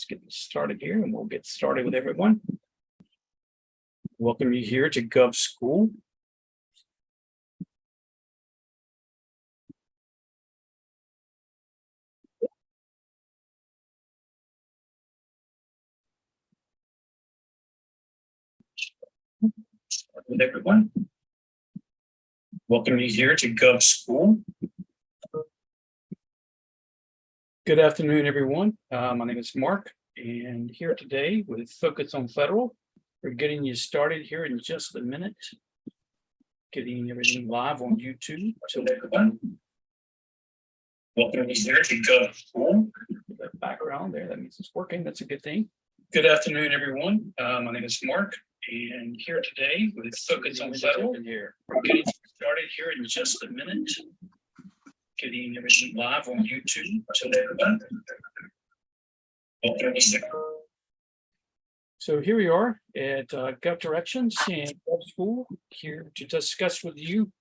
Let's get this started here and we'll get started with everyone. Welcome you here to Gov School. Start with everyone. Welcome you here to Gov School. Good afternoon, everyone. My name is Mark, and here today with Focus on Federal. We're getting you started here in just a minute. Getting everything live on YouTube. So everyone, welcome you here to Gov School. That background there, that means it's working. That's a good thing. Good afternoon, everyone. My name is Mark, and here today with Focus on Federal. We're getting started here in just a minute. Getting everything live on YouTube. So everyone, welcome you. So here we are at Gov Directions and Gov School, here to discuss with you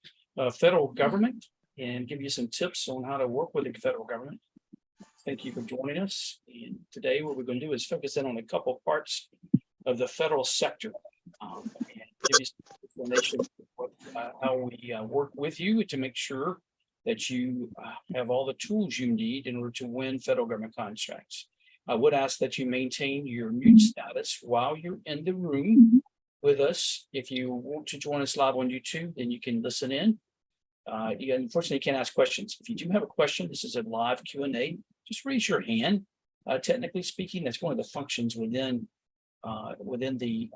federal government and give you some tips on how to work with the federal government. Thank you for joining us. And today what we're going to do is focus in on a couple parts of the federal sector and give you some explanation of how we work with you to make sure that you have all the tools you need in order to win federal government contracts. I would ask that you maintain your mute status while you're in the room with us. If you want to join us live on YouTube, then you can listen in. You unfortunately can't ask questions. If you do have a question, this is a live Q&A. Just raise your hand. Technically speaking, that's one of the functions within the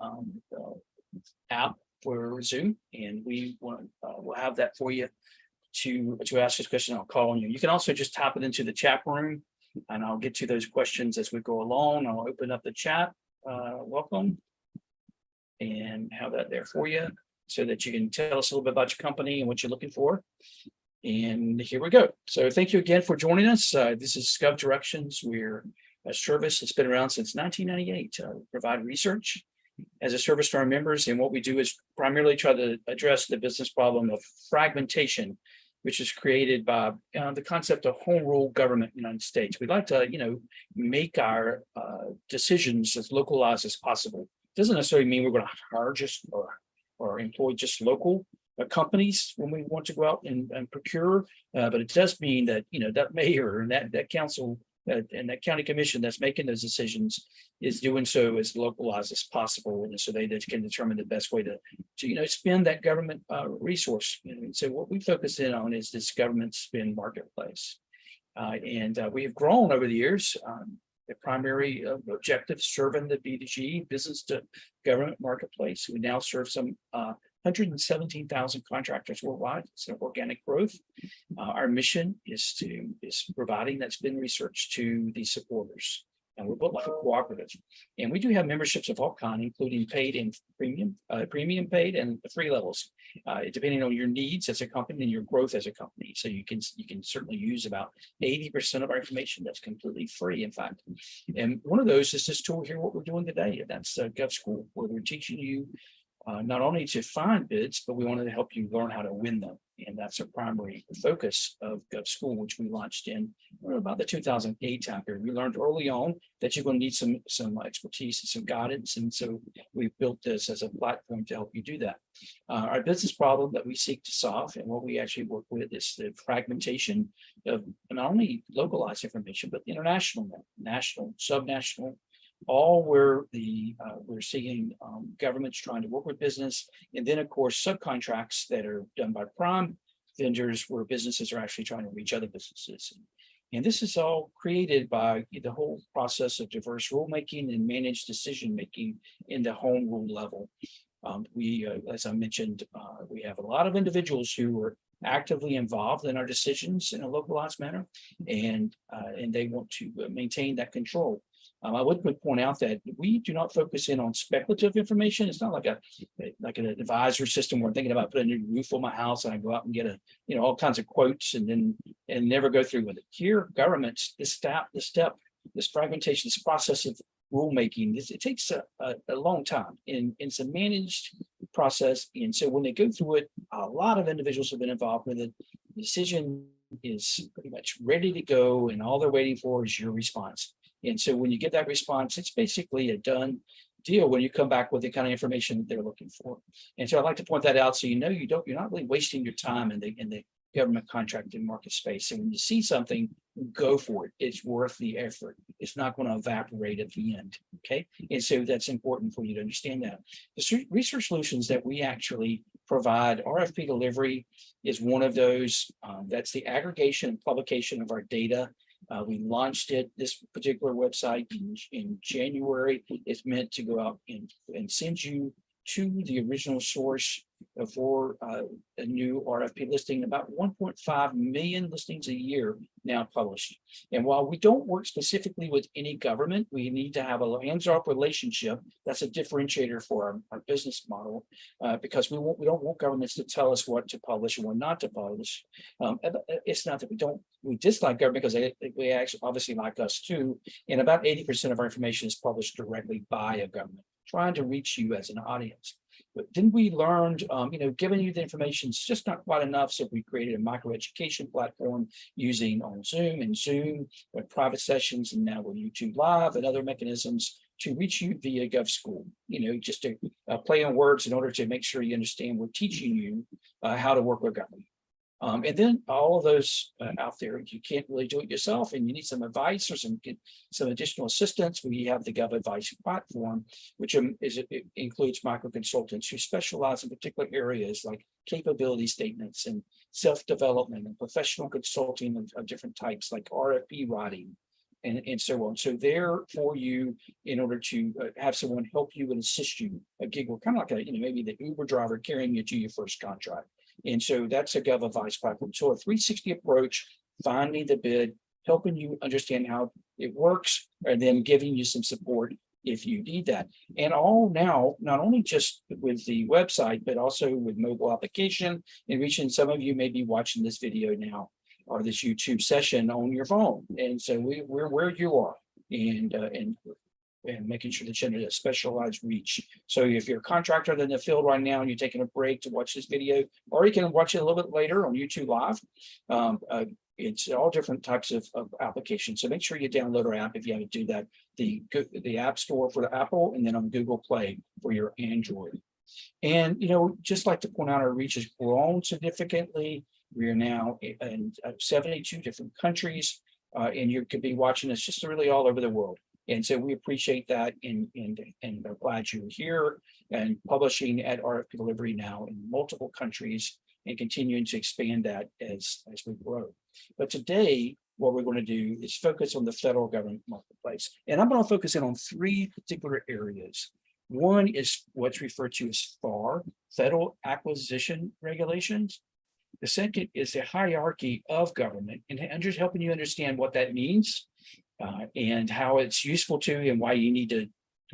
app for Zoom, and we'll have that for you to ask this question. I'll call on you. You can also just type it into the chat room, and I'll get to those questions as we go along. I'll open up the chat. Welcome, and have that there for you so that you can tell us a little bit about your company and what you're looking for. And here we go. So thank you again for joining us. This is Gov Directions. We're a service that's been around since 1998 to provide research as a service to our members. And what we do is primarily try to address the business problem of fragmentation, which is created by the concept of home rule government in the United States. We'd like to, make our decisions as localized as possible. Doesn't necessarily mean we're going to hire just or employ just local companies when we want to go out and procure, but it does mean that that mayor and that council and that county commission that's making those decisions is doing so as localized as possible, and so they can determine the best way to spend that government resource. And so what we focus in on is this government spend marketplace, and we have grown over the years. The primary objective serving the B2G, business to government marketplace. We now serve some 117,000 contractors worldwide. It's an organic growth. Our mission is providing that spend research to the supporters, and we're built like a cooperative. And we do have memberships of all kinds, including paid and premium paid, and the free levels, depending on your needs as a company and your growth as a company. So you can certainly use about 80% of our information that's completely free, in fact. And one of those is this tool here, what we're doing today, and that's Gov School, where we're teaching you not only to find bids, but we wanted to help you learn how to win them. And that's a primary focus of Gov School, which we launched in about the 2008 time period. We learned early on that you're going to need some expertise and some guidance. And so we built this as a platform to help you do that. Our business problem that we seek to solve and what we actually work with is the fragmentation of not only localized information, but international, national, subnational, all where we're seeing governments trying to work with business, and then of course subcontracts that are done by prime vendors where businesses are actually trying to reach other businesses. And this is all created by the whole process of diverse rulemaking and managed decision making in the home rule level. As I mentioned, we have a lot of individuals who are actively involved in our decisions in a localized manner, and they want to maintain that control. I would point out that we do not focus in on speculative information. It's not like an advisor system where I'm thinking about putting a new roof on my house and I go out and get all kinds of quotes and never go through with it. Here, governments, this fragmentation, this process of rulemaking, it takes a long time, and it's a managed process. And so when they go through it, a lot of individuals have been involved with it. The decision is pretty much ready to go, and all they're waiting for is your response. And so when you get that response, it's basically a done deal when you come back with the kind of information that they're looking for. And so I'd like to point that out so you're not really wasting your time in the government contracting market space. And when you see something, go for it. It's worth the effort. It's not going to evaporate at the end. Okay. And so that's important for you to understand that. The research solutions that we actually provide, RFP delivery is one of those. That's the aggregation and publication of our data. We launched this particular website in January. It's meant to go out and send you to the original source for a new RFP listing, about 1.5 million listings a year now published. And while we don't work specifically with any government, we need to have a hands-off relationship. That's a differentiator for our business model, because we don't want governments to tell us what to publish and what not to publish. It's not that we dislike government, because they actually obviously like us too. And about 80% of our information is published directly by a government, trying to reach you as an audience. But then we learned, giving you the information is just not quite enough. So we created a microeducation platform using on Zoom with private sessions, and now with YouTube Live and other mechanisms to reach you via GovSchool. Just to play on words in order to make sure you understand we're teaching you how to work with government. And then all of those out there, you can't really do it yourself, and you need some advice or some additional assistance. We have the Gov Advice platform, which includes micro consultants who specialize in particular areas like capability statements and self-development and professional consulting of different types, like RFP writing and so on. So they're for you in order to have someone help you and assist you. A gig, kind of like maybe the Uber driver carrying you to your first contract. And so that's a Gov Advice platform. So a 360 approach, finding the bid, helping you understand how it works, and then giving you some support if you need that. And all now, not only just with the website, but also with mobile application and reaching. Some of you may be watching this video now or this YouTube session on your phone. And so we're where you are, and making sure that you have a specialized reach. So if you're a contractor in the field right now and you're taking a break to watch this video, or you can watch it a little bit later on YouTube Live, it's all different types of applications. So make sure you download our app if you haven't do that. The App Store for the Apple, and then on Google Play for your Android. And, just like to point out, our reach has grown significantly. We are now in 72 different countries, and you could be watching us just really all over the world. And so we appreciate that, and are glad you're here and publishing at RFP Delivery now in multiple countries, and continuing to expand that as we grow. But today, what we're going to do is focus on the federal government marketplace. And I'm going to focus in on three particular areas. One is what's referred to as FAR, Federal Acquisition Regulations. The second is the hierarchy of government, and I'm just helping you understand what that means. And how it's useful to you and why you need to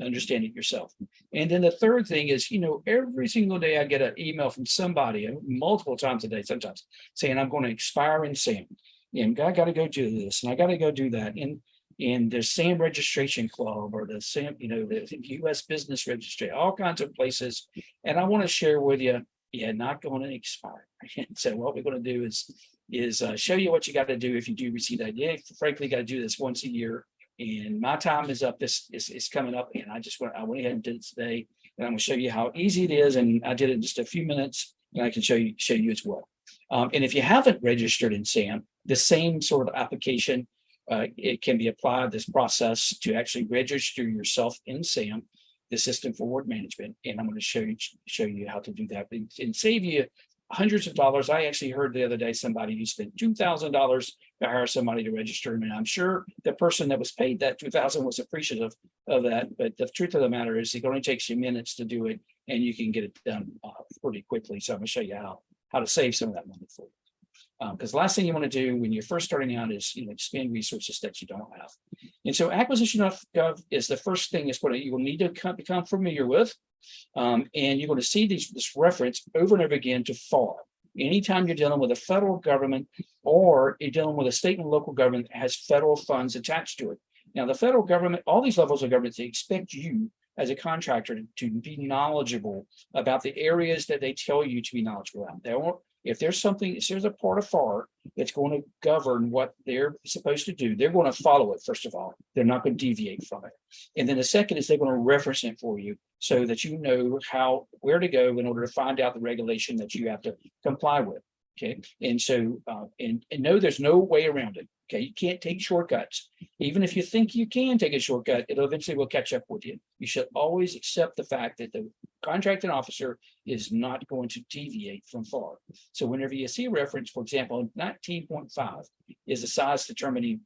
understand it yourself. And then the third thing is, every single day I get an email from somebody, multiple times a day sometimes, saying I'm going to expire in SAM, and I got to go do this, and I got to go do that. And the SAM Registration Club, or the SAM, the U.S. Business Registry, all kinds of places. And I want to share with you, not going to expire. So what we're going to do is show you what you got to do if you do receive that. Frankly, got to do this once a year, and my time is up. This is coming up, and I went ahead and did it today, and I'm going to show you how easy it is. And I did it in just a few minutes, and I can show you as well. And if you haven't registered in SAM, the same sort of application, it can be applied, this process, to actually register yourself in SAM, the System for Award Management. And I'm going to show you how to do that and save you hundreds of dollars. I actually heard the other day somebody who spent $2,000 to hire somebody to register, and I'm sure the person that was paid that $2,000 was appreciative of that. But the truth of the matter is, it only takes you minutes to do it, and you can get it done pretty quickly. So I'm going to show you how to save some of that money for you. Because the last thing you want to do when you're first starting out is spend resources that you don't have. And so acquisition of Gov is the first thing is what you will need to become familiar with. And you're going to see this reference over and over again to FAR. Anytime you're dealing with a federal government, or you're dealing with a state and local government that has federal funds attached to it. Now, the federal government, all these levels of government, they expect you as a contractor to be knowledgeable about the areas that they tell you to be knowledgeable about. if there's a part of FAR that's going to govern what they're supposed to do, they're going to follow it, first of all. They're not going to deviate from it. And then the second is they're going to reference it for you so that you know where to go in order to find out the regulation that you have to comply with. Okay. And so, and no, there's no way around it. Okay. You can't take shortcuts. Even if you think you can take a shortcut, it'll eventually will catch up with you. You should always accept the fact that the contracting officer is not going to deviate from FAR. So whenever you see a reference, for example, 19.5 is a size determining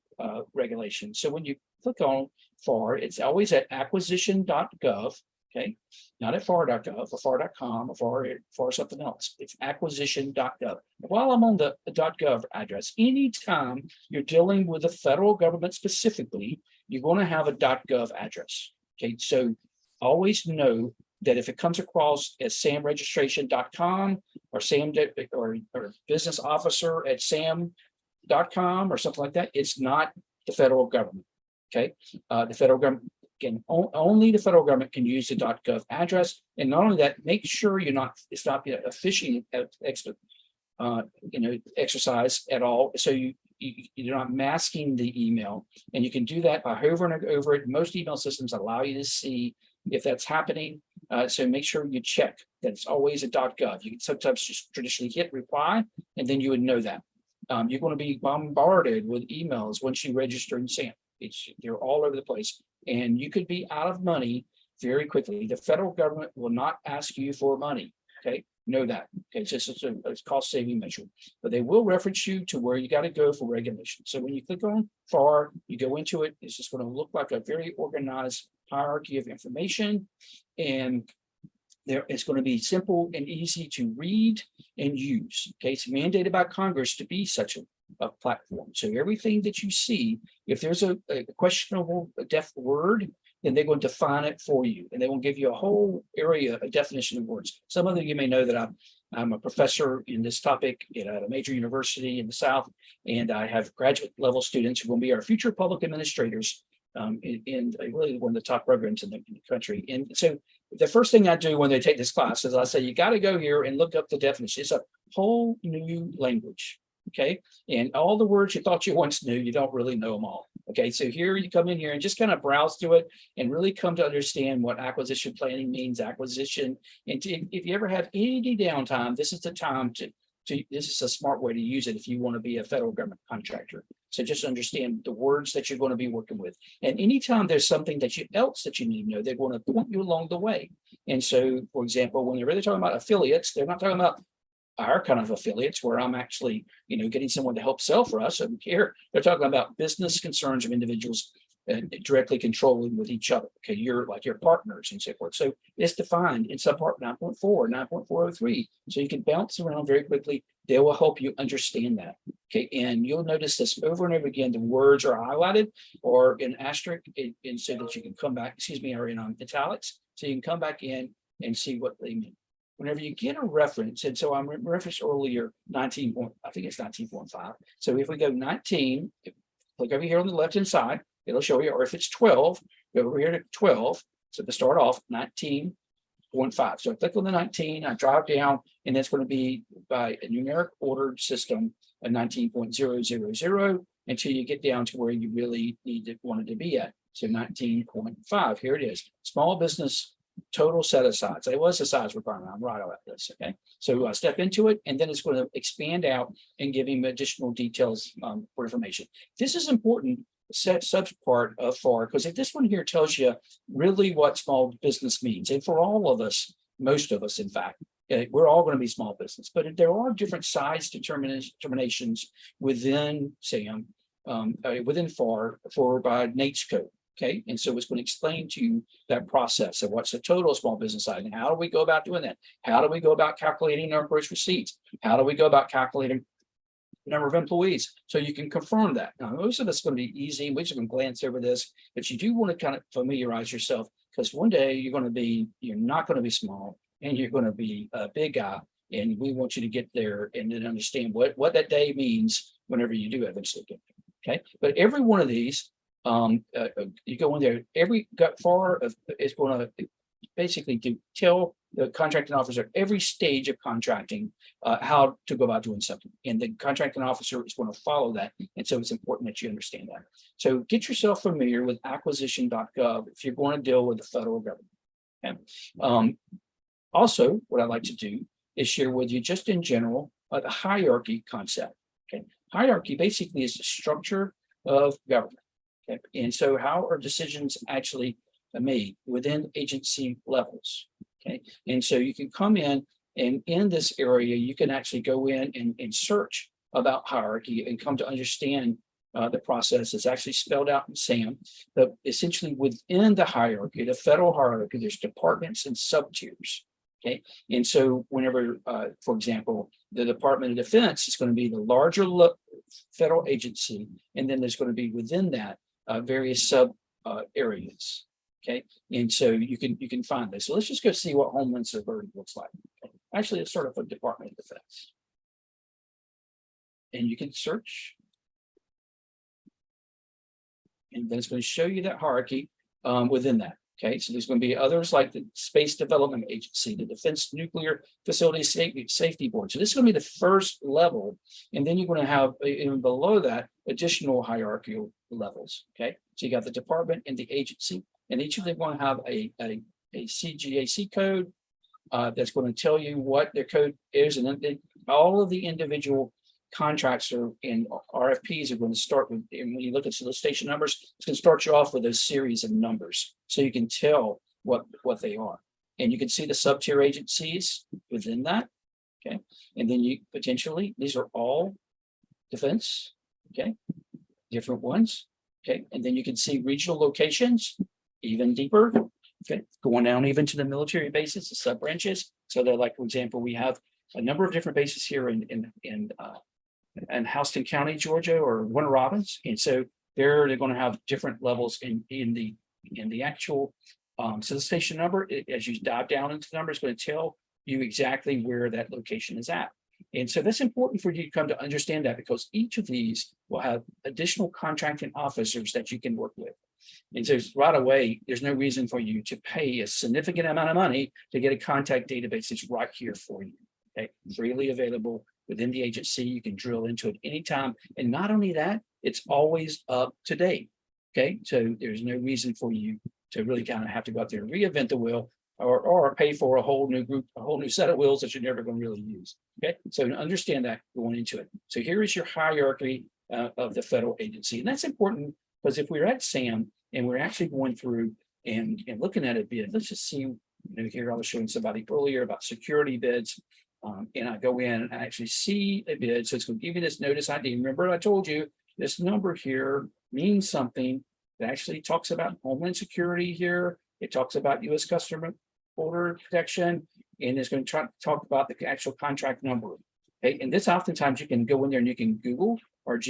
regulation. So when you click on FAR, it's always at acquisition.gov. Okay, not at FAR.gov or FAR.com or FAR something else. It's acquisition.gov. While I'm on the .gov address, anytime you're dealing with the federal government specifically, you're going to have a .gov address. Okay, so always know that if it comes across as samregistration.com or sam or business officer at sam.com or something like that, it's not the federal government. Okay, the federal government only the federal government can use the .gov address, and not only that, make sure it's not a phishing exercise at all. So you're not masking the email, and you can do that by hovering over it. Most email systems allow you to see if that's happening. So make sure you check that it's always a .gov. You can sometimes just traditionally hit reply, and then you would know that. You're going to be bombarded with emails once you register in SAM. They're all over the place, and you could be out of money very quickly. The federal government will not ask you for money. Okay, know that. Okay, so it's a cost saving measure, but they will reference you to where you got to go for regulation. So when you click on FAR, you go into it. It's just going to look like a very organized hierarchy of information, and it's going to be simple and easy to read and use. Okay, it's mandated by Congress to be such a platform. So everything that you see, if there's a questionable deaf word, then they're going to define it for you, and they will give you a whole area, a definition of words. Some of you may know that I'm a professor in this topic at a major university in the South, and I have graduate level students who will be our future public administrators in really one of the top programs in the country. And so the first thing I do when they take this class is I say, you got to go here and look up the definition. It's a whole new language. Okay, and all the words you thought you once knew, you don't really know them all. Okay, so here you come in here and just kind of browse through it and really come to understand what acquisition planning means, acquisition. And if you ever have any downtime, this is the time this is a smart way to use it if you want to be a federal government contractor. So just understand the words that you're going to be working with. And anytime there's something else that you need to know, they're going to point you along the way. And so, for example, when they're really talking about affiliates, they're not talking about our kind of affiliates where I'm actually, getting someone to help sell for us. And here they're talking about business concerns of individuals directly controlling with each other. Okay, you're like your partners and so forth. So it's defined in subpart 9.4, 9.403. So you can bounce around very quickly. They will help you understand that. Okay, and you'll notice this over and over again. The words are highlighted or in asterisk, and so that you can come back, or in italics, so you can come back in and see what they mean. Whenever you get a reference, and so I referenced earlier 19. I think it's 19.5. So if we go 19, click over here on the left-hand side, it'll show you, or if it's 12, go over here to 12. So to start off, 19.5. So I click on the 19, I drop down, and that's going to be by a numeric ordered system of 19.000 until you get down to where you really want it to be at. So 19.5, here it is. Small business total set asides. It was a size requirement. I'm right about this. Okay. So I step into it, and then it's going to expand out and give him additional details for information. This is important subpart of FAR, because if this one here tells you really what small business means, and for all of us, most of us, in fact, we're all going to be small business, but there are different size determinations within SAM, within FAR by NAICS code. Okay, and so it's going to explain to you that process of what's the total small business size and how do we go about doing that? How do we go about calculating our gross receipts? How do we go about calculating the number of employees? So you can confirm that. Now, most of it's going to be easy, and we just can glance over this, but you do want to kind of familiarize yourself, because one day you're not going to be small, and you're going to be a big guy, and we want you to get there and then understand what that day means whenever you do eventually get there. Okay, but every one of these, you go in there, every FAR is going to basically to tell the contracting officer at every stage of contracting how to go about doing something. And the contracting officer is going to follow that. And so it's important that you understand that. So get yourself familiar with acquisition.gov if you're going to deal with the federal government. Okay? Also, what I like to do is share with you just in general the hierarchy concept. Okay, hierarchy basically is the structure of government. Okay, and so how are decisions actually made within agency levels? Okay, and so you can come in and in this area, you can actually go in and search about hierarchy and come to understand the process. Is actually spelled out in SAM. But essentially within the hierarchy, the federal hierarchy, there's departments and sub-tiers. Okay, and so whenever, for example, the Department of Defense is going to be the larger federal agency, and then there's going to be within that various sub areas. Okay, and so you can find this. So let's just go see what Homeland Security looks like. Okay. Actually, let's start off with Department of Defense, and you can search, and then it's going to show you that hierarchy within that. Okay, so there's going to be others like the Space Development Agency, the Defense Nuclear Facilities Safety Board. So this is going to be the first level, and then you're going to have even below that additional hierarchical levels. Okay, so you got the department and the agency, and each of them going to have a CGAC code that's going to tell you what their code is, and then all of the individual contracts and RFPs are going to start with, and when you look at solicitation numbers, it's going to start you off with a series of numbers so you can tell what they are. And you can see the sub-tier agencies within that. Okay. And then you potentially, these are all defense. Okay. Different ones. Okay. And then you can see regional locations even deeper. Okay. Going down even to the military bases, the sub branches. So they're like, for example, we have a number of different bases here in Houston County, Georgia, or Warner Robins, and so they're going to have different levels in the actual solicitation number. As you dive down into the number, it's going to tell you exactly where that location is at, and so that's important for you to come to understand that, because each of these will have additional contracting officers that you can work with. And so right away, there's no reason for you to pay a significant amount of money to get a contact database that's right here for you. Okay, freely available within the agency. You can drill into it anytime. And not only that, it's always up to date. Okay, so there's no reason for you to really kind of have to go out there and reinvent the wheel or pay for a whole new set of wheels that you're never going to really use. Okay, so understand that going into it. So here is your hierarchy of the federal agency. And that's important because if we're at SAM and we're actually going through and looking at a bid, let's just see, here I was showing somebody earlier about security bids. And I go in and I actually see a bid. So it's going to give you this notice ID. Remember, I told you this number here means something. It actually talks about Homeland Security here. It talks about U.S. Customer Border Protection, and it's going to talk about the actual contract number. Okay, and this oftentimes you can go in there and you can Google or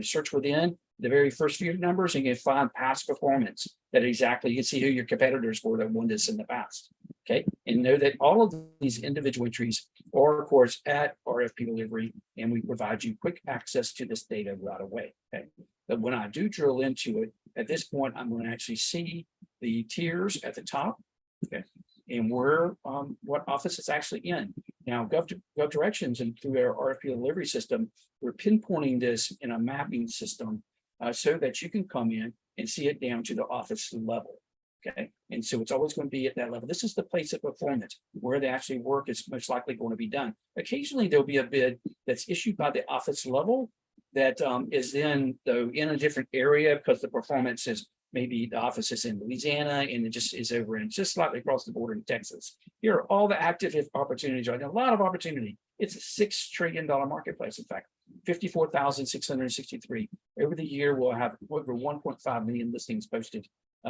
search within the very first few numbers, and you can find past performance that exactly you can see who your competitors were that won this in the past. Okay, and know that all of these individual entries are, of course, at RFP delivery, and we provide you quick access to this data right away. Okay, but when I do drill into it, at this point, I'm going to actually see the tiers at the top. Okay, and where what office it's actually in. Now, GovDirections and through our RFP delivery system, we're pinpointing this in a mapping system so that you can come in and see it down to the office level. Okay, and so it's always going to be at that level. This is the place of performance where the actually work is most likely going to be done. Occasionally, there'll be a bid that's issued by the office level that is in a different area because the performance is maybe the office is in Louisiana and it just is over in just slightly across the border in Texas. Here are all the active opportunities right now. A lot of opportunity. It's a $6 trillion marketplace. In fact, 54,663. Over the year, we'll have over 1.5 million listings posted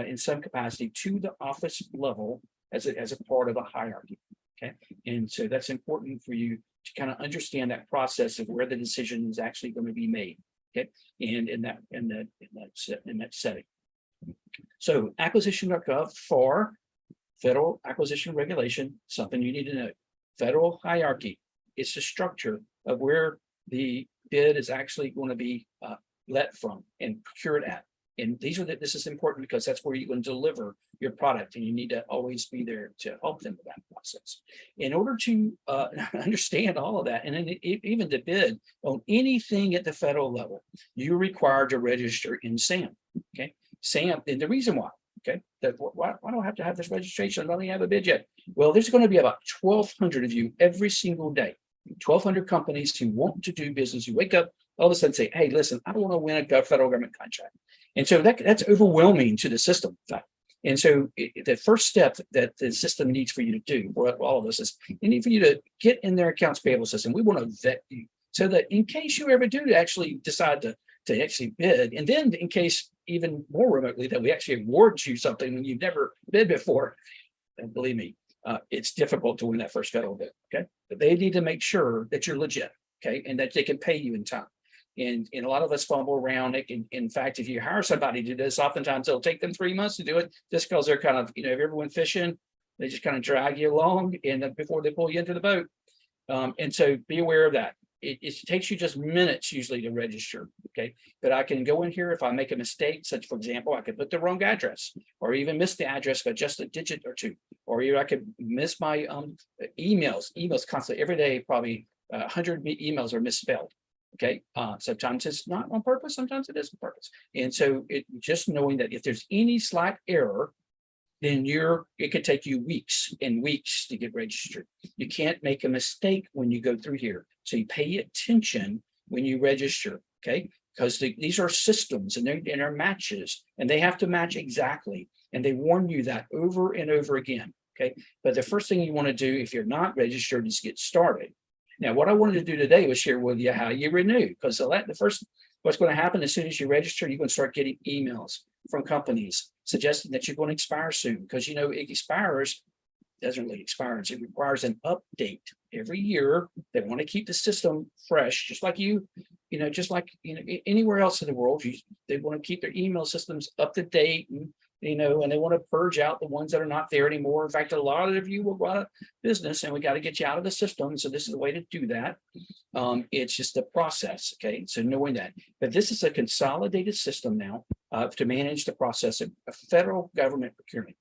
in some capacity to the office level as a part of a hierarchy. Okay, and so that's important for you to kind of understand that process of where the decision is actually going to be made. Okay, and in that setting. So acquisition.gov for federal acquisition regulation, something you need to know. Federal hierarchy, it's the structure of where the bid is actually going to be let from and procured at. And this is important because that's where you're going to deliver your product, and you need to always be there to help them with that process. In order to understand all of that, and then even to bid on anything at the federal level, you're required to register in SAM. Okay, SAM, and the reason why. Okay, why do I have to have this registration? I don't even have a bid yet. Well, there's going to be about 1,200 of you every single day. 1,200 companies who want to do business, who wake up all of a sudden say, hey, listen, I don't want to win a federal government contract. And so that's overwhelming to the system. And so the first step that the system needs for you to do, for all of us, is you need for you to get in their accounts payable system. We want to vet you so that in case you ever do actually decide to actually bid, and then in case even more remotely that we actually award you something when you've never bid before, and believe me, it's difficult to win that first federal bid. Okay, but they need to make sure that you're legit. Okay, and that they can pay you in time. And a lot of us fumble around it. And in fact, if you hire somebody to do this, oftentimes it'll take them 3 months to do it, just because they're kind of, if everyone fishing, they just kind of drag you along and before they pull you into the boat. And so be aware of that. It takes you just minutes usually to register. Okay, but I can go in here if I make a mistake, such for example, I could put the wrong address, or even miss the address by just a digit or two, or I could miss my emails constantly every day. Probably 100 emails are misspelled. Okay, sometimes it's not on purpose, sometimes it is on purpose. And so just knowing that if there's any slight error, then it could take you weeks and weeks to get registered. You can't make a mistake when you go through here. So you pay attention when you register, okay? Because these are systems and they're matches, and they have to match exactly. And they warn you that over and over again, okay? But the first thing you want to do if you're not registered is get started. Now, what I wanted to do today was share with you how you renew, because the first, what's going to happen as soon as you register, you're going to start getting emails from companies suggesting that you're going to expire soon, because it expires, doesn't really expire, it requires an update every year. They want to keep the system fresh, just like anywhere else in the world. They want to keep their email systems up to date, and and they want to purge out the ones that are not there anymore. In fact, a lot of you will go out of business, and we got to get you out of the system. So this is the way to do that. It's just a process. Okay, so knowing that, but this is a consolidated system now to manage the process of federal government procurement.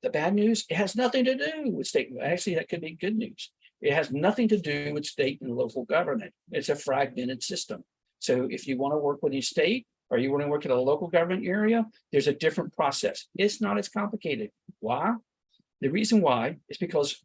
The bad news, it has nothing to do with state. Actually, that could be good news. It has nothing to do with state and local government. It's a fragmented system. So if you want to work with your state, or you want to work in a local government area, there's a different process. It's not as complicated. Why? The reason why is because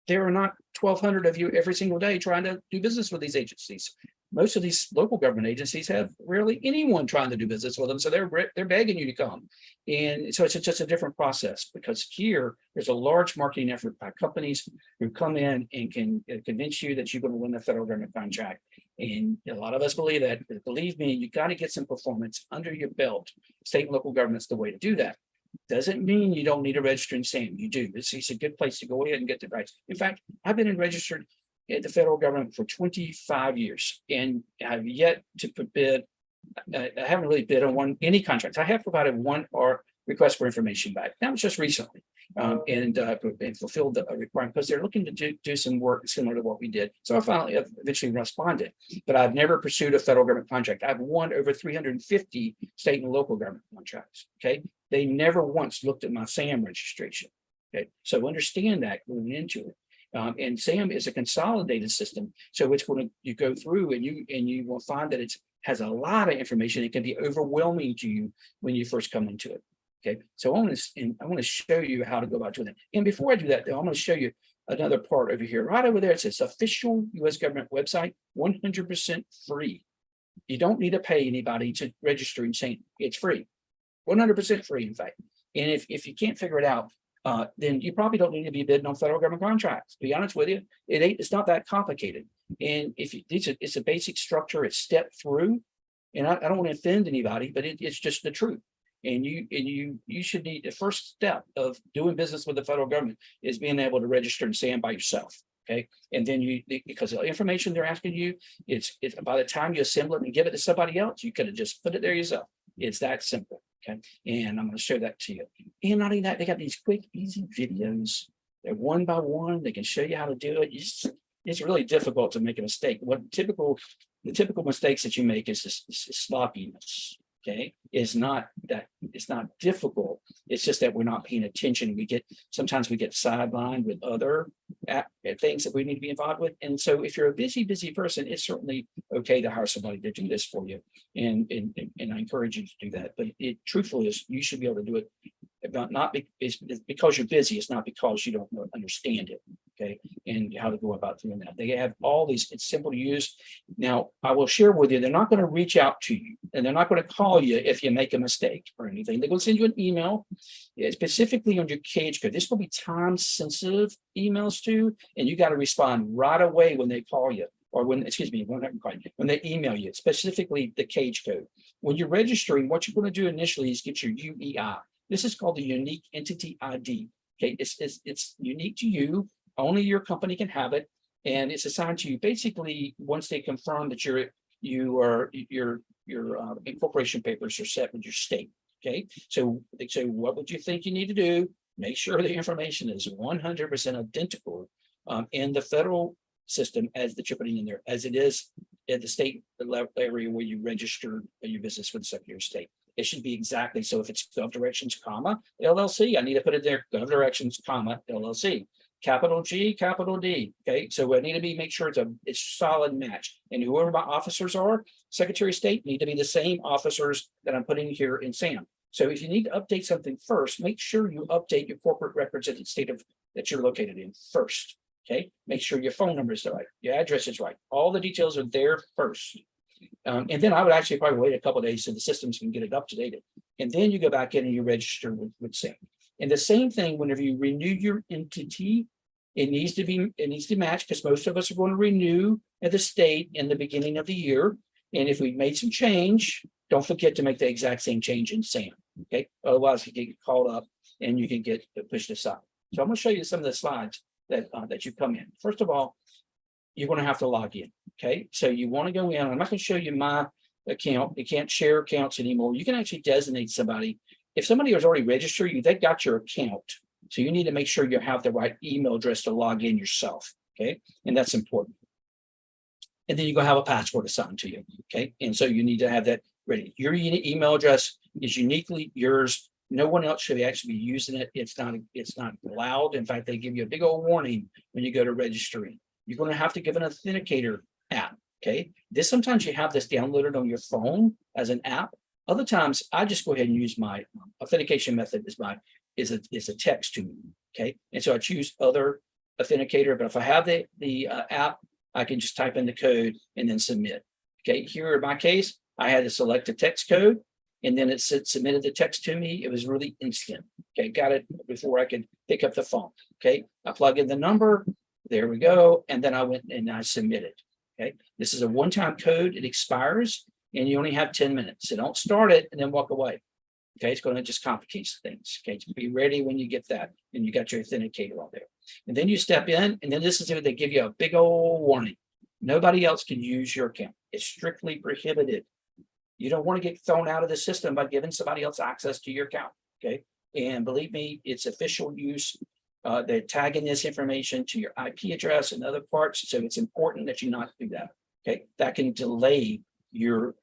there are not 1,200 of you every single day trying to do business with these agencies. Most of these local government agencies have rarely anyone trying to do business with them, so they're begging you to come. And so it's just a different process, because here there's a large marketing effort by companies who come in and can convince you that you're going to win the federal government contract. And a lot of us believe that, but believe me, you got to get some performance under your belt. State and local government's the way to do that. Doesn't mean you don't need a register in SAM. You do. It's a good place to go ahead and get the rights. In fact, I've been registered at the federal government for 25 years, and I've yet to bid. I haven't really bid on any contracts. I have provided one or request for information back. That was just recently, and fulfilled the requirement, because they're looking to do some work similar to what we did. So I finally eventually responded, but I've never pursued a federal government contract. I've won over 350 state and local government contracts. Okay, they never once looked at my SAM registration. Okay, so understand that going into it. And SAM is a consolidated system, so it's going to you go through and you will find that it has a lot of information. It can be overwhelming to you when you first come into it. Okay, so I want to show you how to go about doing that. And before I do that, though, I'm going to show you another part over here. Right over there, it says official U.S. government website, 100% free. You don't need to pay anybody to register in SAM. It's free, 100% free, in fact. And if you can't figure it out, then you probably don't need to be bidding on federal government contracts. To be honest with you, it's not that complicated. And it's a basic structure. It's stepped through, and I don't want to offend anybody, but it's just the truth. And you should need, the first step of doing business with the federal government is being able to register and SAM by yourself. Okay, and then because the information they're asking you, it's by the time you assemble it and give it to somebody else, you could have just put it there yourself. It's that simple. Okay, and I'm going to show that to you. And not only that, they got these quick, easy videos. They're one by one. They can show you how to do it. It's really difficult to make a mistake. The typical mistakes that you make is sloppiness. Okay, it's not difficult. It's just that we're not paying attention. Sometimes we get sidelined with other things that we need to be involved with. And so if you're a busy person, it's certainly okay to hire somebody to do this for you. And I encourage you to do that. But it truthfully is, you should be able to do it. It's because you're busy. It's not because you don't understand it. Okay, and how to go about doing that. They have all these, it's simple to use. Now, I will share with you, they're not going to reach out to you and they're not going to call you if you make a mistake or anything. They're going to send you an email specifically on your cage code. This will be time sensitive emails too, and you got to respond right away when they call you or when they email you, specifically the cage code. When you're registering, what you're going to do initially is get your UEI. This is called the unique entity ID. Okay, it's unique to you. Only your company can have it, and it's assigned to you basically once they confirm that your incorporation papers are set with your state. Okay, so they say, what would you think you need to do? Make sure the information is 100% identical in the federal system as that you're putting in there, as it is at the state area where you register your business with the Secretary of State. It should be exactly so. If it's GovDirections, LLC, I need to put it there, GovDirections, LLC. Capital G, capital D. Okay, so I need to make sure it's solid match. And whoever my officers are, Secretary of State, need to be the same officers that I'm putting here in SAM. So if you need to update something first, make sure you update your corporate records at the state that you're located in first. Okay, make sure your phone number is right, your address is right. All the details are there first. And then I would actually probably wait a couple of days so the systems can get it up to date. And then you go back in and you register with SAM. And the same thing whenever you renew your entity, it needs to match, because most of us are going to renew at the state in the beginning of the year. And if we made some change, don't forget to make the exact same change in SAM. Okay, otherwise you get called up and you can get pushed aside. So I'm going to show you some of the slides that you come in. First of all, you're going to have to log in. Okay, so you want to go in. I'm not going to show you my account. You can't share accounts anymore. You can actually designate somebody. If somebody has already registered you, they got your account. So you need to make sure you have the right email address to log in yourself. Okay, and that's important. And then you're going to have a password assigned to you. Okay, and so you need to have that ready. Your email address is uniquely yours. No one else should actually be using it. It's not allowed. In fact, they give you a big old warning when you go to registering. You're going to have to give an authenticator app. Okay, sometimes you have this downloaded on your phone as an app. Other times, I just go ahead and use my authentication method is a text to me. Okay, and so I choose other authenticator. But if I have the app, I can just type in the code and then submit. Okay, here in my case, I had to select a text code, and then it submitted the text to me. It was really instant. Okay, got it before I could pick up the phone. Okay, I plug in the number. There we go, and then I went and I submitted. Okay, this is a one-time code. It expires, and you only have 10 minutes. So don't start it and then walk away. Okay, it's going to just complicate things. Okay, so be ready when you get that and you got your authenticator on there. And then you step in, and then this is where they give you a big old warning. Nobody else can use your account. It's strictly prohibited. You don't want to get thrown out of the system by giving somebody else access to your account. Okay, and believe me, it's official use. They're tagging this information to your IP address and other parts, so it's important that you not do that. Okay, that can delay your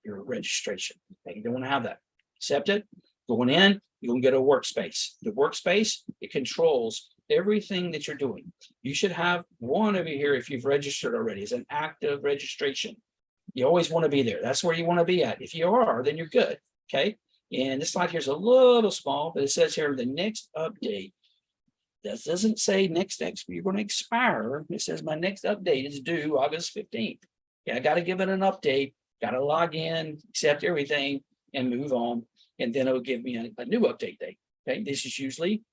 registration. Okay, you don't want to have that. Accept it. Going in, you're going to get a workspace. The workspace, it controls everything that you're doing. You should have one over here if you've registered already. It's an active registration. You always want to be there. That's where you want to be at. If you are, then you're good. Okay. And this slide here is a little small, but it says here the next update. That doesn't say next you're going to expire. It says my next update is due August 15th. Yeah, I got to give it an update, got to log in, accept everything, and move on. And then it'll give me a new update date. Okay, this is usually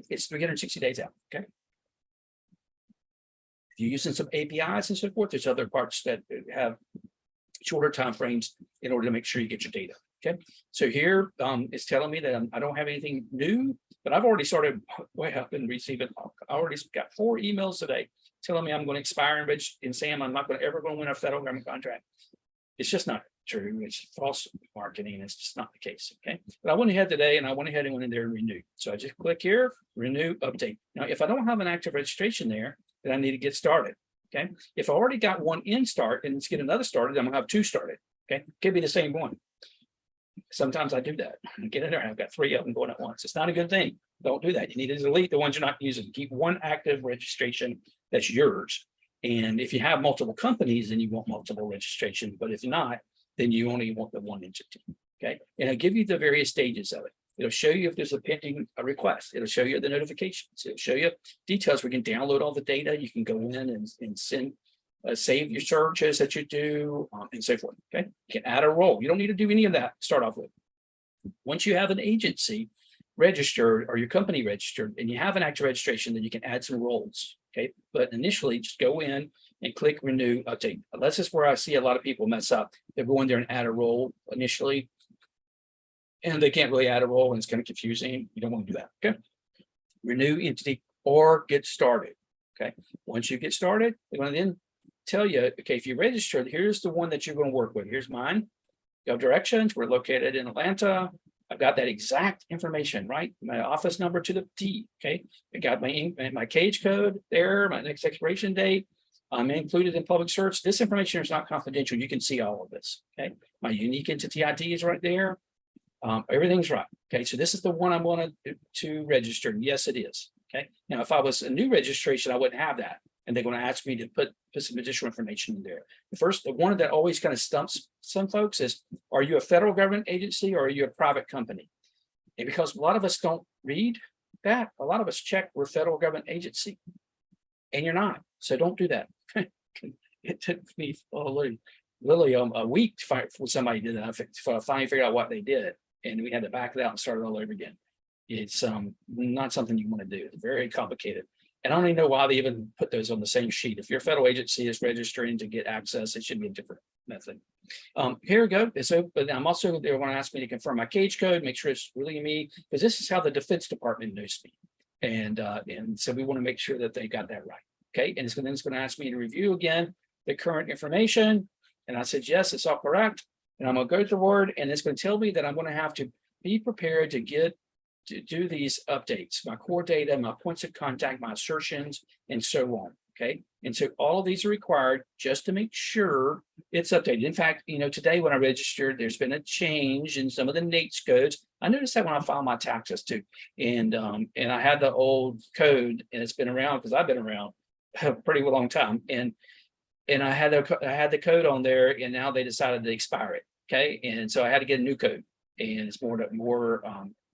it's 360 days out. Okay. If you're using some APIs and so forth, there's other parts that have shorter time frames in order to make sure you get your data. Okay, so here it's telling me that I don't have anything new, but I've already started way up and receiving. I already got 4 emails today telling me I'm going to expire in SAM. I'm not ever going to win a federal government contract. It's just not true. It's false marketing. It's just not the case. Okay, but I went ahead today and I went in there and renewed. So I just click here, renew, update. Now, if I don't have an active registration there, then I need to get started. Okay, if I already got one in start and let's get another started, I'm going to have 2 started. Okay, could be the same one. Sometimes I do that. I get in there, and I've got 3 of them going at once. It's not a good thing. Don't do that. You need to delete the ones you're not using. Keep one active registration that's yours. And if you have multiple companies, then you want multiple registrations. But if not, then you only want the one entity. Okay, and it'll give you the various stages of it. It'll show you if there's a pending request. It'll show you the notifications. It'll show you details. We can download all the data. You can go in and send, save your searches that you do, and so forth. Okay, you can add a role. You don't need to do any of that to start off with. Once you have an agency registered or your company registered and you have an active registration, then you can add some roles. Okay, but initially just go in and click renew update. That's just where I see a lot of people mess up. They go in there and add a role initially, and they can't really add a role, and it's kind of confusing. You don't want to do that. Okay, renew entity or get started. Okay, once you get started, they're going to then tell you, okay, if you registered, here's the one that you're going to work with. Here's mine. GovDirections. We're located in Atlanta. I've got that exact information, right? My office number to the T. Okay, I got my cage code there, my next expiration date. I'm included in public search. This information is not confidential. You can see all of this. Okay, my unique entity ID is right there. Everything's right. Okay, so this is the one I'm going to register. Yes, it is. Okay, now if I was a new registration, I wouldn't have that, and they're going to ask me to put some additional information in there. The one that always kind of stumps some folks is, are you a federal government agency or are you a private company? And because a lot of us don't read that, a lot of us check we're a federal government agency, and you're not. So don't do that. It took me literally a week for somebody did that. I finally figured out what they did, and we had to back it out and start it all over again. It's not something you want to do. It's very complicated. And I don't even know why they even put those on the same sheet. If your federal agency is registering to get access, it should be a different method. Here we go. So, but I'm also, they want to ask me to confirm my cage code, make sure it's really me, because this is how the Defense Department knows me. And so we want to make sure that they got that right. Okay, and it's going to ask me to review again the current information. And I said, yes, it's all correct. And I'm going to go to the word, and it's going to tell me that I'm going to have to be prepared to do these updates, my core data, my points of contact, my assertions, and so on. Okay, and so all of these are required just to make sure it's updated. In fact, today when I registered, there's been a change in some of the NAICS codes. I noticed that when I filed my taxes too, and I had the old code, and it's been around because I've been around a pretty long time, and I had the code on there, and now they decided to expire it. Okay, and so I had to get a new code, and it's more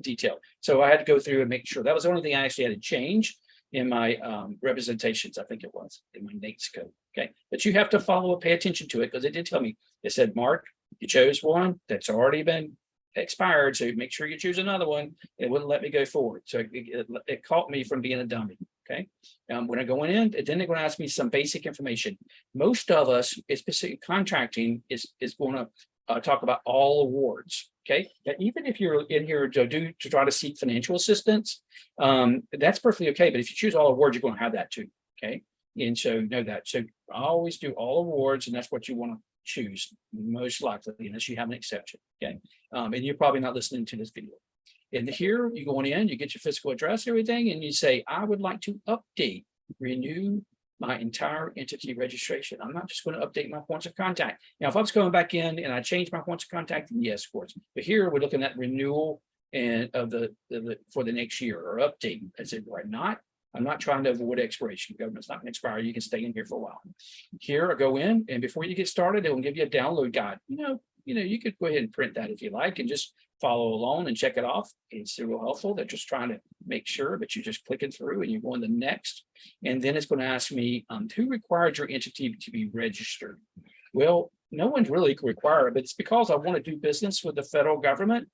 detailed. So I had to go through and make sure. That was the only thing I actually had to change in my representations. I think it was in my NAICS code. Okay, but you have to follow it, pay attention to it, because it did tell me. It said, Mark, you chose one that's already been expired, so make sure you choose another one. It wouldn't let me go forward, so it caught me from being a dummy. Okay, when I go in, then they're going to ask me some basic information. Most of us, especially contracting, is going to talk about all awards. Okay, now, even if you're in here to try to seek financial assistance, that's perfectly okay. But if you choose all awards, you're going to have that too. Okay, and so know that. So I always do all awards, and that's what you want to choose most likely, unless you have an exception. Okay, and you're probably not listening to this video. And here you go in, you get your physical address, everything, and you say, I would like to update, renew my entire entity registration. I'm not just going to update my points of contact. Now, if I was going back in and I changed my points of contact, then yes, of course. But here we're looking at renewal and of the for the next year, or update. I said, right, I'm not trying to avoid expiration. Government's not going to expire. You can stay in here for a while. Here I go in, and before you get started, it will give you a download guide. You could go ahead and print that if you like, and just follow along and check it off. It's real helpful. They're just trying to make sure, but you're just clicking through and you're going to next. And then it's going to ask me, who required your entity to be registered? Well, no one's really required, but it's because I want to do business with the federal government.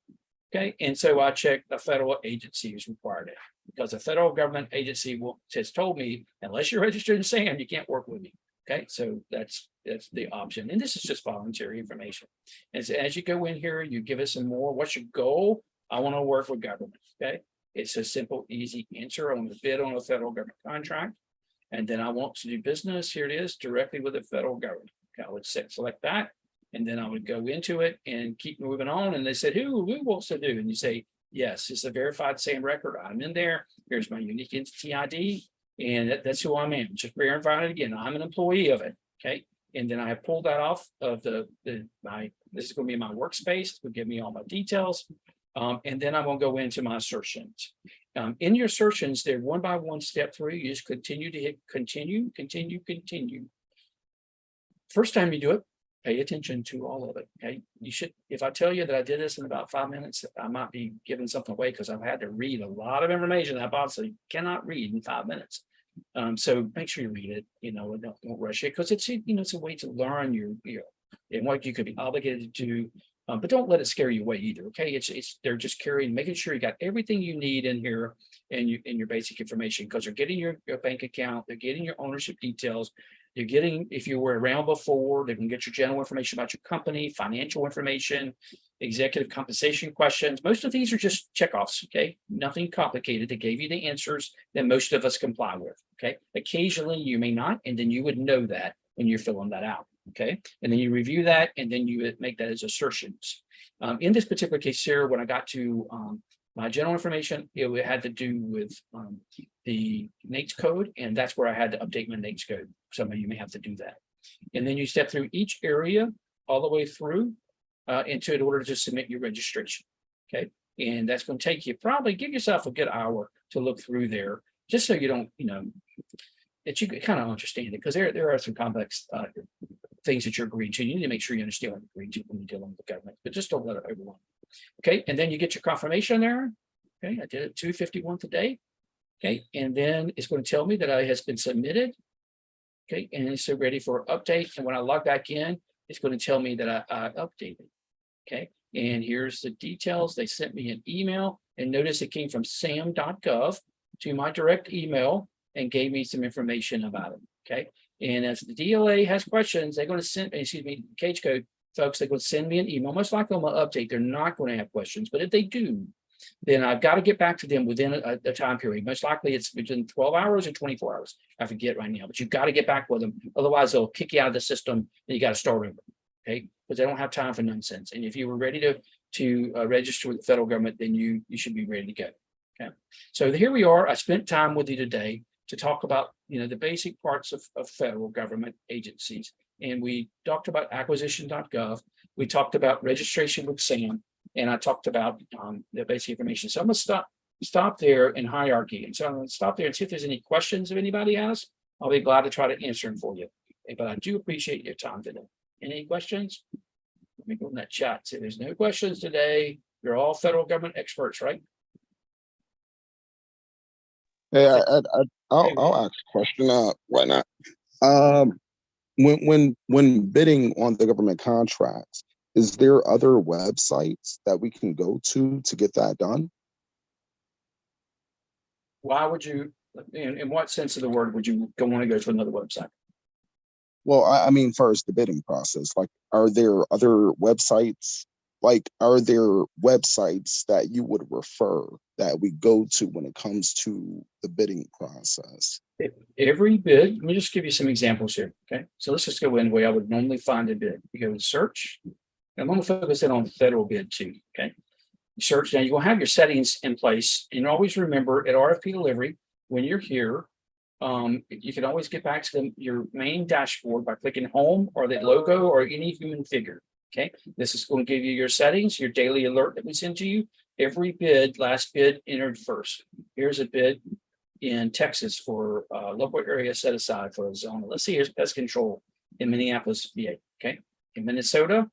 Okay, and so I checked the federal agency who's required it, because the federal government agency has told me, unless you're registered in SAM, you can't work with me. Okay, so that's the option. And this is just voluntary information. And so as you go in here, you give us some more. What's your goal? I want to work with government. Okay, it's a simple, easy answer. I want to bid on a federal government contract. And then I want to do business. Here it is, directly with the federal government. Okay, I would select that. And then I would go into it and keep moving on. And they said, who wants to do? And you say, yes, it's a verified SAM record. I'm in there. Here's my unique entity ID. And that's who I'm in. Just verify it again. I'm an employee of it. Okay. And then I pulled that off of my This is going to be my workspace. It will give me all my details. And then I'm going to go into my assertions. In your assertions, they're one by one step through. You just continue to hit continue, continue, continue. First time you do it, pay attention to all of it. Okay. You should, if I tell you that I did this in about 5 minutes, I might be giving something away because I've had to read a lot of information that I obviously cannot read in 5 minutes. So make sure you read it, and don't rush it, because it's, it's a way to learn your and what you could be obligated to do. But don't let it scare you away either. Okay. They're just making sure you got everything you need in here and your basic information, because they're getting your bank account, they're getting your ownership details. You're getting, if you were around before, they can get your general information about your company, financial information, executive compensation questions. Most of these are just checkoffs, okay? Nothing complicated. They gave you the answers that most of us comply with, okay? Occasionally you may not, and then you would know that when you're filling that out, okay? And then you review that, and then you would make that as assertions. In this particular case here, when I got to my general information, it had to do with the NAICS code, and that's where I had to update my NAICS code. Some of you may have to do that. And then you step through each area all the way through into in order to submit your registration. Okay. And that's going to take you probably, give yourself a good hour to look through there, just so you don't, that you kind of understand it, because there are some complex things that you're agreeing to. You need to make sure you understand what you're agreeing to when you're dealing with the government, but just don't let it overwhelm. Okay. And then you get your confirmation there. Okay. I did it 251 today. Okay. And then it's going to tell me that it has been submitted. Okay. And it's ready for update. And when I log back in, it's going to tell me that I updated. Okay. And here's the details. They sent me an email, and notice it came from sam.gov to my direct email and gave me some information about it. Okay. And as the DLA has questions, they're going to send me, Cage Code folks, they're going to send me an email. Most likely on my update, they're not going to have questions, but if they do, then I've got to get back to them within a time period. Most likely it's between 12 hours and 24 hours. I forget right now, but you've got to get back with them. Otherwise, they'll kick you out of the system and you got to start over. Okay. Because they don't have time for nonsense. And if you were ready to register with the federal government, then you should be ready to go. Okay. So here we are. I spent time with you today to talk about, the basic parts of federal government agencies. And we talked about acquisition.gov. We talked about registration with SAM. And I talked about the basic information. So I'm going to stop there in hierarchy. And so I'm going to stop there and see if there's any questions if anybody has. I'll be glad to try to answer them for you. But I do appreciate your time today. Any questions? Let me go in that chat. So there's no questions today. You're all federal government experts, right? Yeah, I'll ask a question. Why not? When bidding on the government contracts, is there other websites that we can go to get that done? Why would you, in what sense of the word would you want to go to another website? Well, I mean, first the bidding process, like, are there other websites? Like, are there websites that you would refer that we go to when it comes to the bidding process? Every bid, let me just give you some examples here. Okay. So let's just go in the way I would normally find a bid. You go to search. I'm going to focus in on federal bid too. Okay. Search. Now you're going to have your settings in place, and always remember at RFP delivery, when you're here, you can always get back to your main dashboard by clicking home or the logo or any human figure. Okay. This is going to give you your settings, your daily alert that we send to you. Every bid, last bid entered first. Here's a bid in Texas for local area set aside for a zone. Let's see, here's pest control in Minneapolis, VA. Okay. In Minnesota,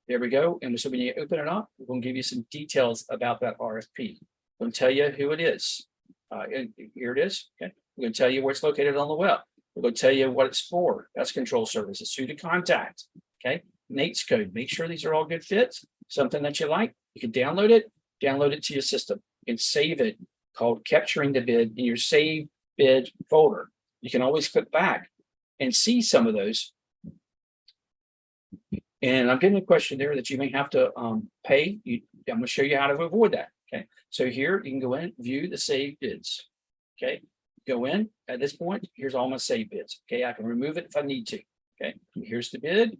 there we go. And so when you open it up, we're going to give you some details about that RFP. We're going to tell you who it is. Here it is. Okay. We're going to tell you where it's located on the web. We're going to tell you what it's for. Pest control services, who to contact. Okay. NAICS code. Make sure these are all good fits. Something that you like. You can download it to your system. You can save it, called capturing the bid, in your save bid folder. You can always click back and see some of those. And I'm getting a question there that you may have to pay. I'm going to show you how to avoid that. Okay. So here you can go in, view the save bids. Okay. Go in at this point. Here's all my save bids. Okay. I can remove it if I need to. Okay. Here's the bid.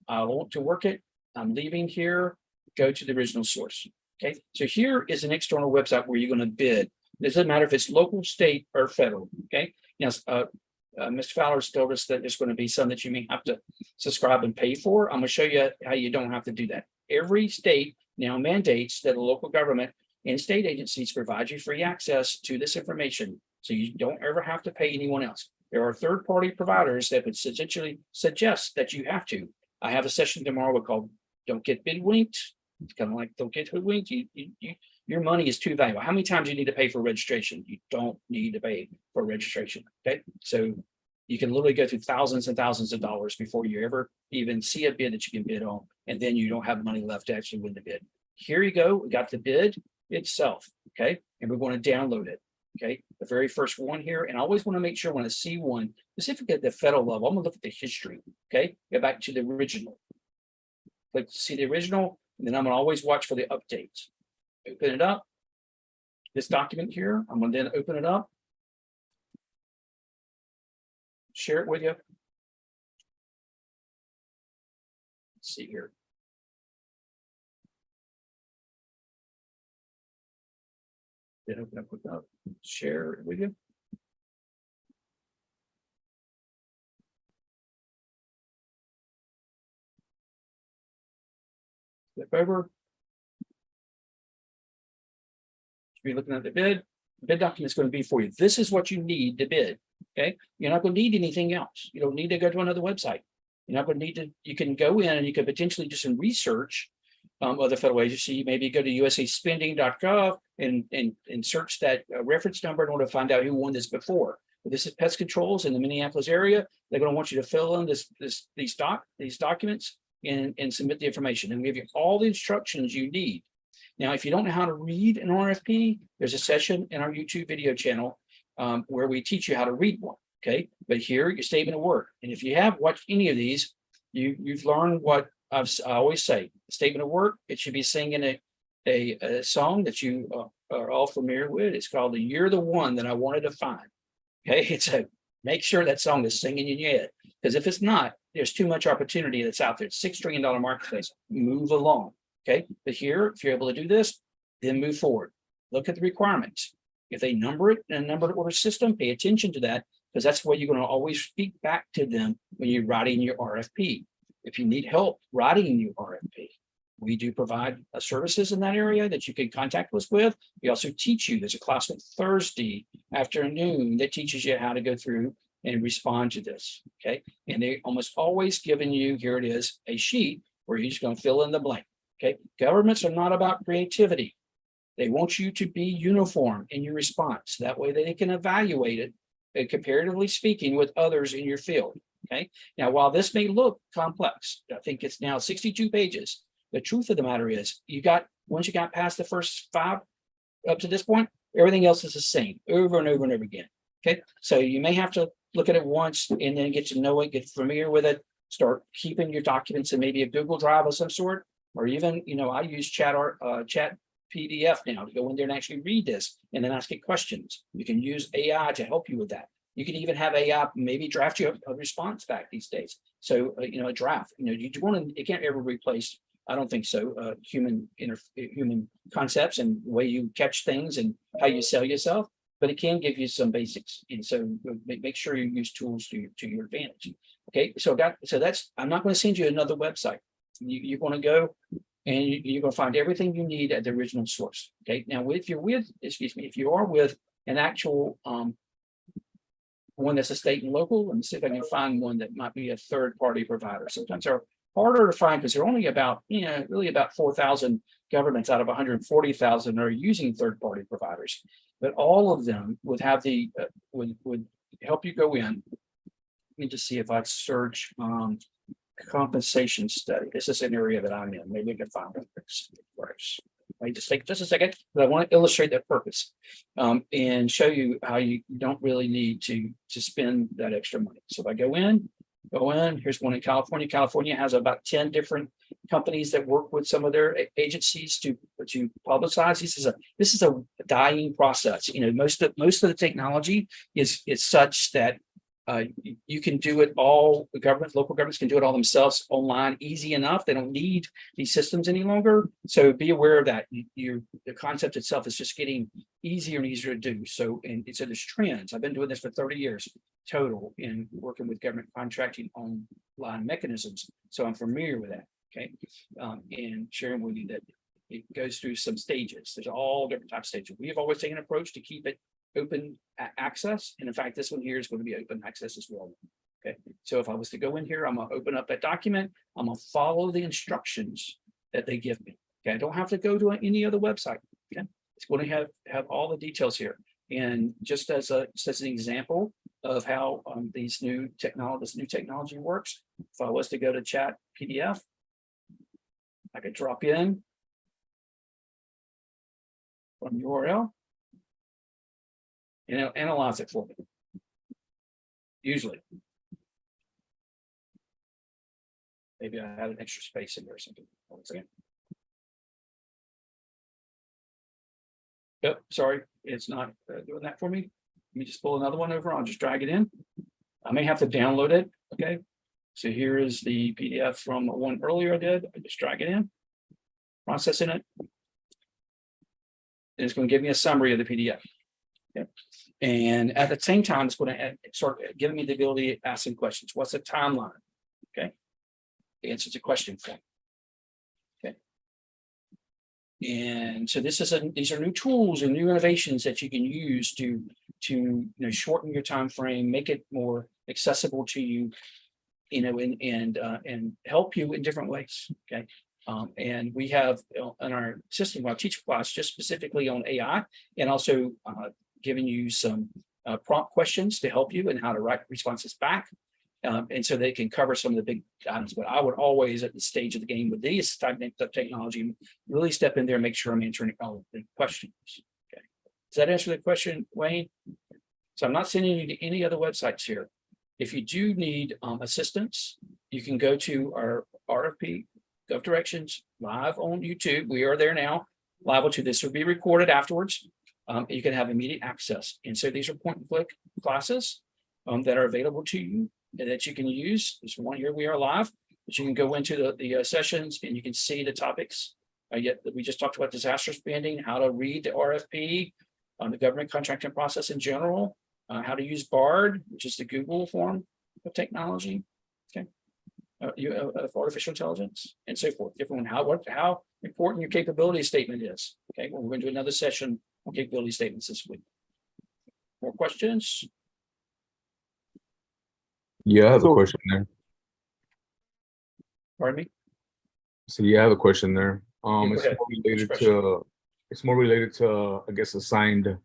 I want to work it. I'm leaving here. Go to the original source. Okay. So here is an external website where you're going to bid. It doesn't matter if it's local, state, or federal. Okay. Now, Mr. Fowler's told us that there's going to be some that you may have to subscribe and pay for. I'm going to show you how you don't have to do that. Every state now mandates that a local government and state agencies provide you free access to this information, so you don't ever have to pay anyone else. There are third-party providers that would essentially suggest that you have to. I have a session tomorrow called "Don't Get Bidwinked." It's kind of like "Don't Get Hoodwinked." Your money is too valuable. How many times you need to pay for registration? You don't need to pay for registration. Okay, so you can literally go through thousands and thousands of dollars before you ever even see a bid that you can bid on, and then you don't have money left to actually win the bid. Here you go. We got the bid itself. Okay, and we're going to download it. Okay, the very first one here, and I always want to make sure when I see one, specifically at the federal level, I'm going to look at the history. Okay, go back to the original. Click to see the original, and then I'm going to always watch for the updates. Open it up. This document here, I'm going to then open it up. Share it with you. Let's see here. Then open up with share it with you. Flip over. You're looking at the bid. The bid document is going to be for you. This is what you need to bid. Okay, you're not going to need anything else. You don't need to go to another website. You're not going to need to. You can go in and you can potentially do some research of the federal agency. Maybe go to usaspending.gov and search that reference number in order to find out who won this before. If this is pest controls in the Minneapolis area, they're going to want you to fill in these documents and submit the information, and give you all the instructions you need. Now, if you don't know how to read an RFP, there's a session in our YouTube video channel where we teach you how to read one. Okay, but here your statement of work, and if you have watched any of these, you've learned what I always say. Statement of work, it should be singing a song that you are all familiar with. It's called the "You're the One That I Wanted to Find." Okay, it's a make sure that song is singing in your head, because if it's not, there's too much opportunity that's out there. It's $6 trillion marketplace. Move along. Okay, but here, if you're able to do this, then move forward. Look at the requirements. If they number it in a numbered order system, pay attention to that, because that's the way you're going to always speak back to them when you're writing your RFP. If you need help writing your RFP, we do provide services in that area that you can contact us with. We also teach you. There's a class on Thursday afternoon that teaches you how to go through and respond to this. Okay, and they almost always giving you, here it is, a sheet where you're just going to fill in the blank. Okay, governments are not about creativity. They want you to be uniform in your response. That way they can evaluate it, comparatively speaking, with others in your field. Okay, now while this may look complex, I think it's now 62 pages. The truth of the matter is, once you got past the first 5 up to this point, everything else is the same over and over and over again. Okay, so you may have to look at it once and then get to know it, get familiar with it, start keeping your documents in maybe a Google Drive of some sort. Or even, I use chat PDF now to go in there and actually read this and then ask it questions. You can use AI to help you with that. You can even have AI maybe draft you a response back these days. So, a draft, it can't ever replace, I don't think so, human concepts and the way you catch things and how you sell yourself, but it can give you some basics. And so make sure you use tools to your advantage. Okay, so that's, I'm not going to send you another website. You're going to go and you're going to find everything you need at the original source. Okay. Now, if you are with an actual one that's a state and local, let me see if I can find one that might be a third-party provider. Sometimes they're harder to find because they're only about, really about 4,000 governments out of 140,000 are using third-party providers. But all of them would have would help you go in. Let me just see if I search compensation study. This is an area that I'm in. Maybe I can find it. I just take just a second, but I want to illustrate that purpose and show you how you don't really need to spend that extra money. So if I go in, here's one in California. California has about 10 different companies that work with some of their agencies to publicize. This is a dying process. Most of the technology is such that you can do it all. Local governments can do it all themselves online, easy enough. They don't need these systems any longer. So be aware of that. The concept itself is just getting easier and easier to do. So there's trends. I've been doing this for 30 years. total in working with government contracting online mechanisms. So I'm familiar with that. Okay. And sharing with you that it goes through some stages. There's all different types of stages. We have always taken an approach to keep it open access. And in fact, this one here is going to be open access as well. Okay. So if I was to go in here, I'm going to open up that document. I'm going to follow the instructions that they give me. Okay. I don't have to go to any other website. Okay. It's going to have all the details here. And just as an example of how this new technology works, if I was to go to chat PDF, I could drop in from URL, and it'll analyze it for me. Usually. Maybe I had an extra space in there or something. Hold on a second. Yep, sorry, it's not doing that for me. Let me just pull another one over. I'll just drag it in. I may have to download it. Okay. So here is the PDF from one earlier I did. I just drag it in, processing it. And it's going to give me a summary of the PDF. Okay. And at the same time, it's going to start giving me the ability to ask some questions. What's the timeline? Okay. The answer to question form. Okay. And so these are new tools and new innovations that you can use to shorten your time frame, make it more accessible to you, and help you in different ways. Okay. And we have in our system, our teacher class, just specifically on AI, and also giving you some prompt questions to help you and how to write responses back. And so they can cover some of the big items. But I would always, at the stage of the game with these type of technology, really step in there and make sure I'm answering all of the questions. Okay. Does that answer the question, Wayne? So I'm not sending you to any other websites here. If you do need assistance, you can go to our RFP GovDirections live on YouTube. We are there now. Liable to this will be recorded afterwards. You can have immediate access. And so these are point and click classes that are available to you and that you can use. There's one here, we are live, but you can go into the sessions and you can see the topics. Yet we just talked about disaster spending, how to read the RFP, the government contracting process in general, how to use BARD, which is the Google form of technology. Okay. Of artificial intelligence and so forth. Different one, how important your capability statement is. Okay, well, we're going to do another session on capability statements this week. More questions? Yeah, I have a question there. Pardon me? So yeah, I have a question there. Yeah, It's more related to I guess the assigned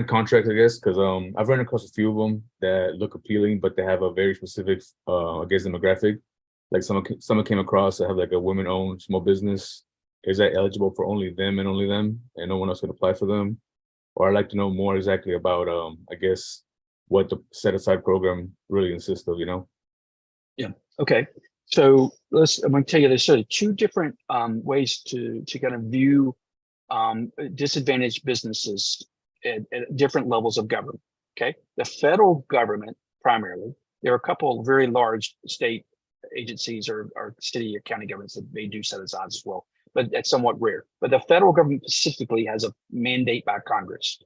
contract, I guess, because I've run across a few of them that look appealing, but they have a very specific I guess demographic. Like someone came across that have like a women-owned small business. Is that eligible for only them and only them, and no one else can apply for them? Or I'd like to know more exactly about I guess what the set aside program really consists of, Yeah. Okay. So I'm going to tell you there's sort of two different ways to kind of view disadvantaged businesses at different levels of government. Okay. The federal government, primarily, there are a couple of very large state agencies or city or county governments that may do set asides as well, but that's somewhat rare. But the federal government specifically has a mandate by Congress.